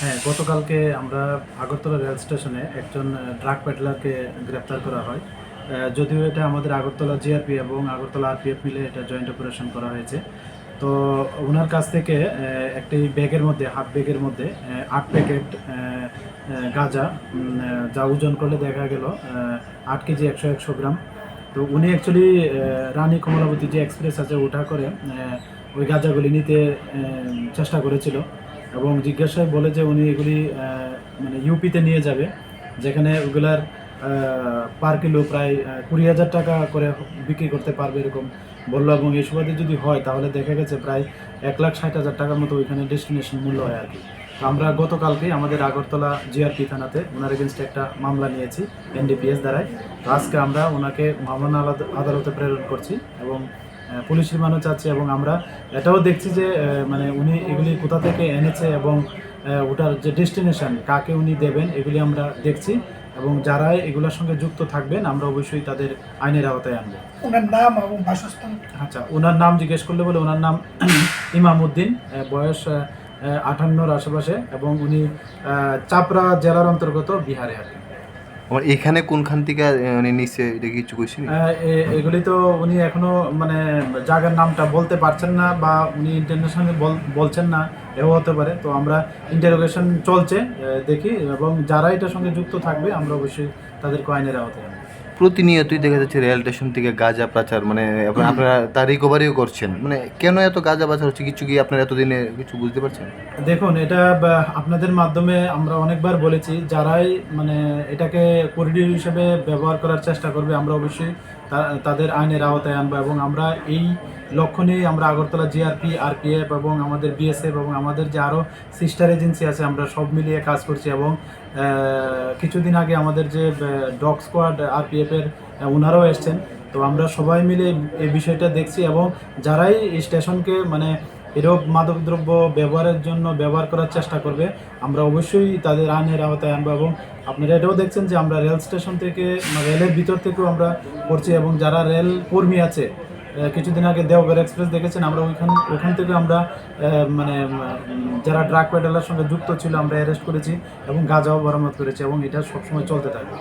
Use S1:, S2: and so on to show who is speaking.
S1: হ্যাঁ, গতকালকে আমরা আগরতলা রেল স্টেশনে একজন ড্রাগ পেডলারকে গ্রেপ্তার করা হয়। যদিও এটা আমাদের আগরতলা জিআরপি এবং আগরতলা আরপিএফ মিলে এটা জয়েন্ট অপারেশন করা হয়েছে। তো ওনার কাছ থেকে একটি ব্যাগের মধ্যে, হাফ ব্যাগের মধ্যে ৮ প্যাকেট গাঁজা, যা ওজন করলে দেখা গেল ৮ কেজি ১০০ গ্রাম। তো উনি অ্যাকচুয়ালি রানী কমলাবতী যে এক্সপ্রেস আছে ওটা করে ওই গাঁজাগুলি নিতে চেষ্টা করেছিল এবং জিজ্ঞাসায় বলে যে উনি এগুলি মানে ইউপিতে নিয়ে যাবে, যেখানে ওগুলার পার কিলো প্রায় ২০,০০০ টাকা করে বিক্রি করতে পারবে এরকম বললো। এবং এই সুবাদে যদি হয় তাহলে দেখা গেছে প্রায় ১,৬০,০০০ টাকার মতো ওইখানে ডেস্টিনেশন মূল্য হয় আর কি। তো আমরা গতকালকেই আমাদের আগরতলা জিআরপি থানাতে ওনার এগেনস্টে একটা মামলা নিয়েছি এনডিপিএস দ্বারায়। তো আজকে আমরা ওনাকে মামলা আদালতে প্রেরণ করছি এবং পুলিশ রিমান্ডও চাচ্ছি। এবং আমরা এটাও দেখছি যে মানে উনি এগুলি কোথা থেকে এনেছে এবং ওটার যে ডেস্টিনেশন কাকে উনি দেবেন এগুলি আমরা দেখছি। এবং যারা এগুলোর সঙ্গে যুক্ত থাকবেন আমরা অবশ্যই তাদের আইনের আওতায় আনবো।
S2: ওনার নাম এবং বাসস্থান?
S1: আচ্ছা, ওনার নাম জিজ্ঞেস করলে বলে ওনার নাম ইমাম উদ্দিন, বয়স ৫৮-র আশেপাশে এবং উনি চাপড়া জেলার অন্তর্গত বিহারে আর কি।
S3: আমার এখানে কোনখান থেকে মানে নিচে এটা কিছু কইছেন?
S1: এগুলি তো উনি এখনো মানে জায়গার নামটা বলতে পারছেন না বা উনি ইন্টারন্যাশনালি বলছেন না, এও হতে পারে। তো আমরা ইন্টারোগেশন চলছে, দেখি এবং যারা এটার সঙ্গে যুক্ত থাকবে আমরা অবশ্যই তাদেরকে আইনের আওতায় আনবো।
S3: প্রতিনিয়তই দেখা যাচ্ছে রেল স্টেশন থেকে গাঁজা পাচার, মানে আপনারা তার রিকভারিও করছেন, মানে কেন এত গাঁজা পাচার হচ্ছে কিছু কি আপনারা এতদিনে কিছু বুঝতে পারছেন?
S1: দেখুন, এটা আপনাদের মাধ্যমে আমরা অনেকবার বলেছি, যারাই মানে এটাকে করিডোর হিসেবে ব্যবহার করার চেষ্টা করবে আমরা অবশ্যই তাদের আইনের আওতায় আনবো। এবং আমরা এই লক্ষ্য নিয়েই আমরা আগরতলা জিআরপি, আরপিএফ এবং আমাদের বিএসএফ এবং আমাদের যে আরও সিস্টার এজেন্সি আছে আমরা সব মিলিয়ে কাজ করছি। এবং কিছুদিন আগে আমাদের যে ডগ স্কোয়াড আরপিএফের ওনারাও এসছেন। তো আমরা সবাই মিলে এই বিষয়টা দেখছি এবং যারাই এই স্টেশনকে মানে এরূপ মাদকদ্রব্য ব্যবহারের জন্য ব্যবহার করার চেষ্টা করবে আমরা অবশ্যই তাদের আইনের আওতায় আনবো। এবং আপনারা এটাও দেখছেন যে আমরা রেল স্টেশন থেকে রেলের ভিতর থেকেও আমরা করছি এবং যারা রেল কর্মী আছে, কিছুদিন আগে দেওঘর এক্সপ্রেস দেখেছেন, আমরা ওখান থেকে আমরা মানে যারা ড্রাগ পেডালার সঙ্গে যুক্ত ছিল আমরা অ্যারেস্ট করেছি এবং গাঁজাও বরামদ করেছি এবং এটা সবসময় চলতে থাকবে।